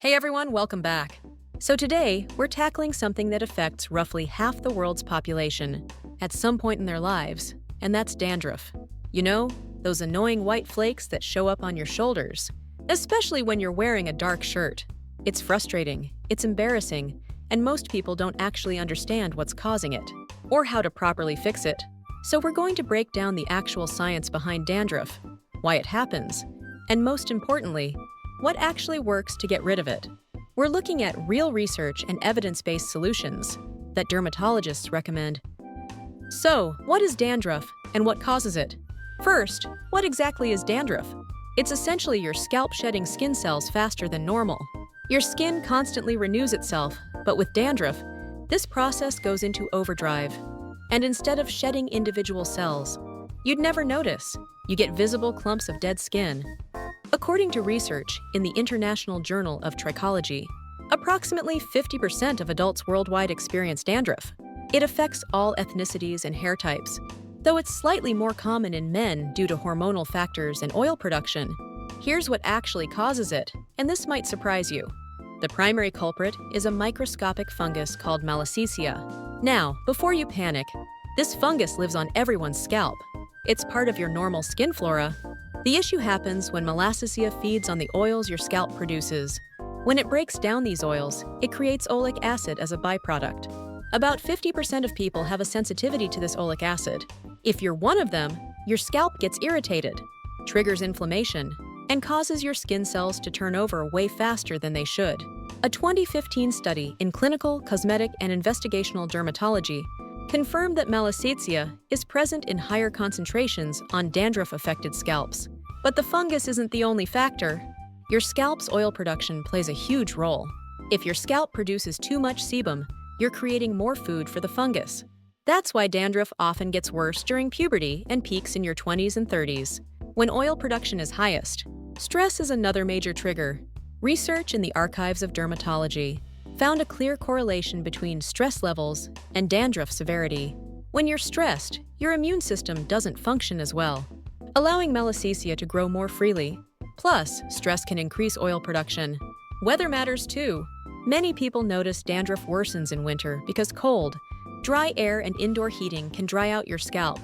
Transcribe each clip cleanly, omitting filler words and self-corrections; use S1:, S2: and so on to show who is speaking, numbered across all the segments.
S1: Hey everyone, welcome back. So today, we're tackling something that affects roughly half the world's population at some point in their lives, and that's dandruff. You know, those annoying white flakes that show up on your shoulders, especially when you're wearing a dark shirt. It's frustrating, it's embarrassing, and most people don't actually understand what's causing it, or how to properly fix it. So we're going to break down the actual science behind dandruff, why it happens, and most importantly, what actually works to get rid of it. We're looking at real research and evidence-based solutions that dermatologists recommend. So, what is dandruff and what causes it? First, what exactly is dandruff? It's essentially your scalp shedding skin cells faster than normal. Your skin constantly renews itself, but with dandruff, this process goes into overdrive. And instead of shedding individual cells, you'd never notice. You get visible clumps of dead skin. According to research in the International Journal of Trichology, approximately 50% of adults worldwide experience dandruff. It affects all ethnicities and hair types, though it's slightly more common in men due to hormonal factors and oil production. Here's what actually causes it, and this might surprise you. The primary culprit is a microscopic fungus called Malassezia. Now, before you panic, this fungus lives on everyone's scalp. It's part of your normal skin flora. The issue happens when Malassezia feeds on the oils your scalp produces. When it breaks down these oils, it creates oleic acid as a byproduct. About 50% of people have a sensitivity to this oleic acid. If you're one of them, your scalp gets irritated, triggers inflammation, and causes your skin cells to turn over way faster than they should. A 2015 study in Clinical, Cosmetic, and Investigational Dermatology confirmed that Malassezia is present in higher concentrations on dandruff-affected scalps. But the fungus isn't the only factor. Your scalp's oil production plays a huge role. If your scalp produces too much sebum, you're creating more food for the fungus. That's why dandruff often gets worse during puberty and peaks in your 20s and 30s, when oil production is highest. Stress is another major trigger. Research in the Archives of Dermatology found a clear correlation between stress levels and dandruff severity. When you're stressed, your immune system doesn't function as well, allowing Malassezia to grow more freely. Plus, stress can increase oil production. Weather matters too. Many people notice dandruff worsens in winter because cold, dry air and indoor heating can dry out your scalp,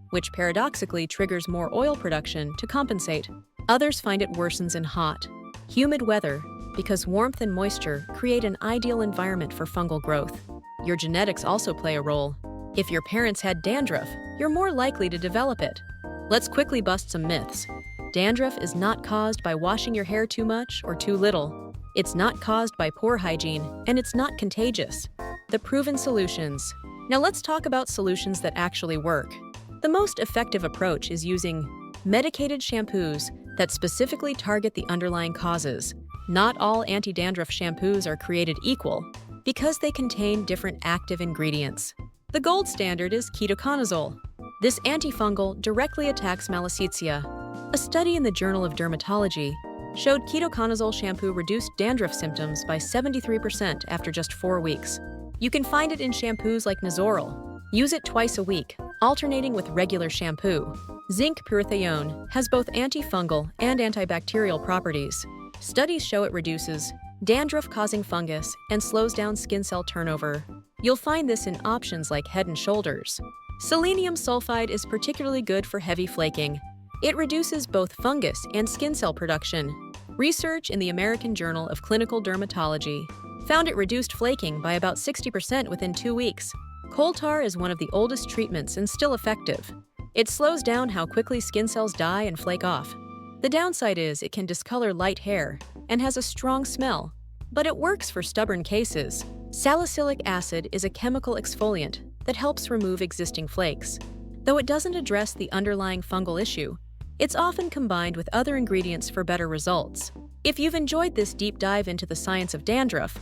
S1: which paradoxically triggers more oil production to compensate. Others find it worsens in hot, humid weather because warmth and moisture create an ideal environment for fungal growth. Your genetics also play a role. If your parents had dandruff, you're more likely to develop it. Let's quickly bust some myths. Dandruff is not caused by washing your hair too much or too little. It's not caused by poor hygiene, and it's not contagious. The proven solutions. Now let's talk about solutions that actually work. The most effective approach is using medicated shampoos that specifically target the underlying causes. Not all anti-dandruff shampoos are created equal because they contain different active ingredients. The gold standard is Ketoconazole. This antifungal directly attacks Malassezia. A study in the Journal of Dermatology showed Ketoconazole shampoo reduced dandruff symptoms by 73% after just 4 weeks. You can find it in shampoos like Nazorol. Use it twice a week, alternating with regular shampoo. Zinc pyrithione has both antifungal and antibacterial properties. Studies show it reduces dandruff-causing fungus and slows down skin cell turnover. You'll find this in options like Head & Shoulders. Selenium sulfide is particularly good for heavy flaking. It reduces both fungus and skin cell production. Research in the American Journal of Clinical Dermatology found it reduced flaking by about 60% within 2 weeks. Coal tar is one of the oldest treatments and still effective. It slows down how quickly skin cells die and flake off. The downside is it can discolor light hair and has a strong smell, but it works for stubborn cases. Salicylic acid is a chemical exfoliant that helps remove existing flakes. Though it doesn't address the underlying fungal issue, it's often combined with other ingredients for better results. If you've enjoyed this deep dive into the science of dandruff,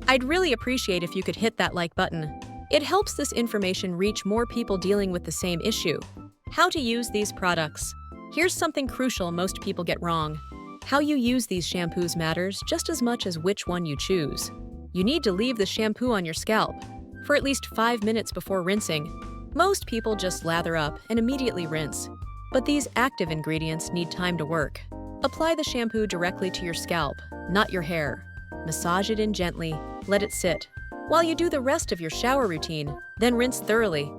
S1: I'd really appreciate if you could hit that like button. It helps this information reach more people dealing with the same issue. How to use these products. Here's something crucial most people get wrong. How you use these shampoos matters just as much as which one you choose. You need to leave the shampoo on your scalp for at least 5 minutes before rinsing. Most people just lather up and immediately rinse, but these active ingredients need time to work. Apply the shampoo directly to your scalp, not your hair. massage it in gently, let it sit, while you do the rest of your shower routine, then rinse thoroughly.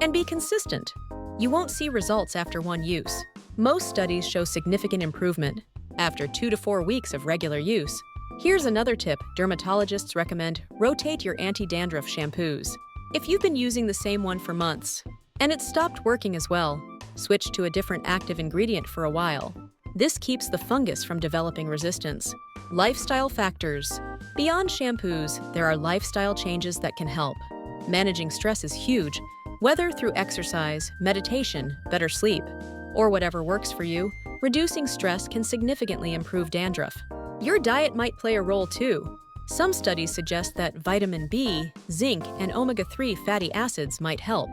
S1: And be consistent. You won't see results after one use. Most studies show significant improvement after 2 to 4 weeks of regular use. Here's another tip dermatologists recommend: rotate your anti-dandruff shampoos. If you've been using the same one for months and it's stopped working as well, switch to a different active ingredient for a while. This keeps the fungus from developing resistance. Lifestyle factors. Beyond shampoos, there are lifestyle changes that can help. Managing stress is huge, whether through exercise, meditation, better sleep, or whatever works for you. Reducing stress can significantly improve dandruff. Your diet might play a role too. Some studies suggest that vitamin B, zinc, and omega-3 fatty acids might help.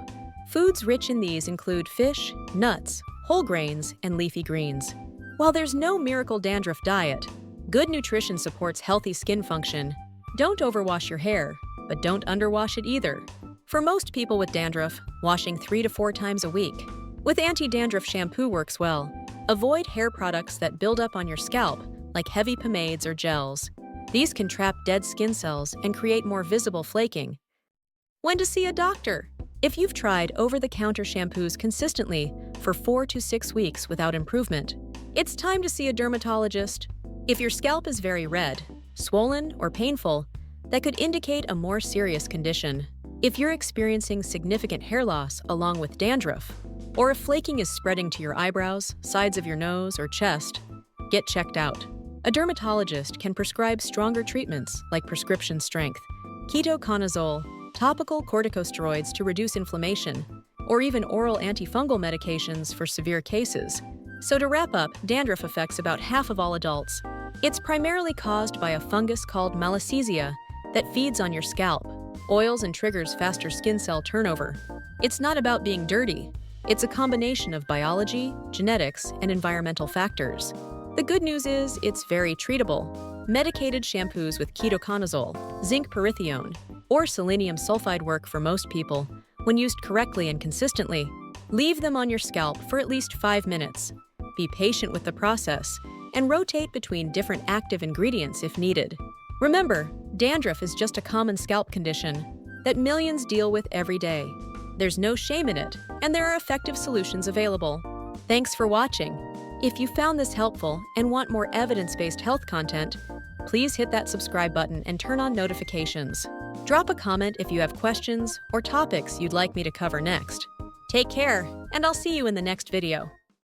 S1: Foods rich in these include fish, nuts, whole grains, and leafy greens. While there's no miracle dandruff diet, good nutrition supports healthy skin function. Don't overwash your hair, but don't underwash it either. For most people with dandruff, washing 3 to 4 times a week with anti-dandruff shampoo works well. Avoid hair products that build up on your scalp, like heavy pomades or gels. These can trap dead skin cells and create more visible flaking. When to see a doctor? If you've tried over-the-counter shampoos consistently for 4 to 6 weeks without improvement, it's time to see a dermatologist. If your scalp is very red, swollen, or painful, that could indicate a more serious condition. If you're experiencing significant hair loss along with dandruff, or if flaking is spreading to your eyebrows, sides of your nose, or chest, get checked out. A dermatologist can prescribe stronger treatments like prescription strength, ketoconazole, topical corticosteroids to reduce inflammation, or even oral antifungal medications for severe cases. So to wrap up, dandruff affects about half of all adults. It's primarily caused by a fungus called Malassezia that feeds on your scalp, oils and triggers faster skin cell turnover. It's not about being dirty. It's a combination of biology, genetics, and environmental factors. The good news is it's very treatable. Medicated shampoos with ketoconazole, zinc pyrithione, or selenium sulfide work for most people when used correctly and consistently. Leave them on your scalp for at least 5 minutes. Be patient with the process and rotate between different active ingredients if needed. Remember, dandruff is just a common scalp condition that millions deal with every day. There's no shame in it, and there are effective solutions available. Thanks for watching. If you found this helpful and want more evidence-based health content, please hit that subscribe button and turn on notifications. Drop a comment if you have questions or topics you'd like me to cover next. Take care, and I'll see you in the next video.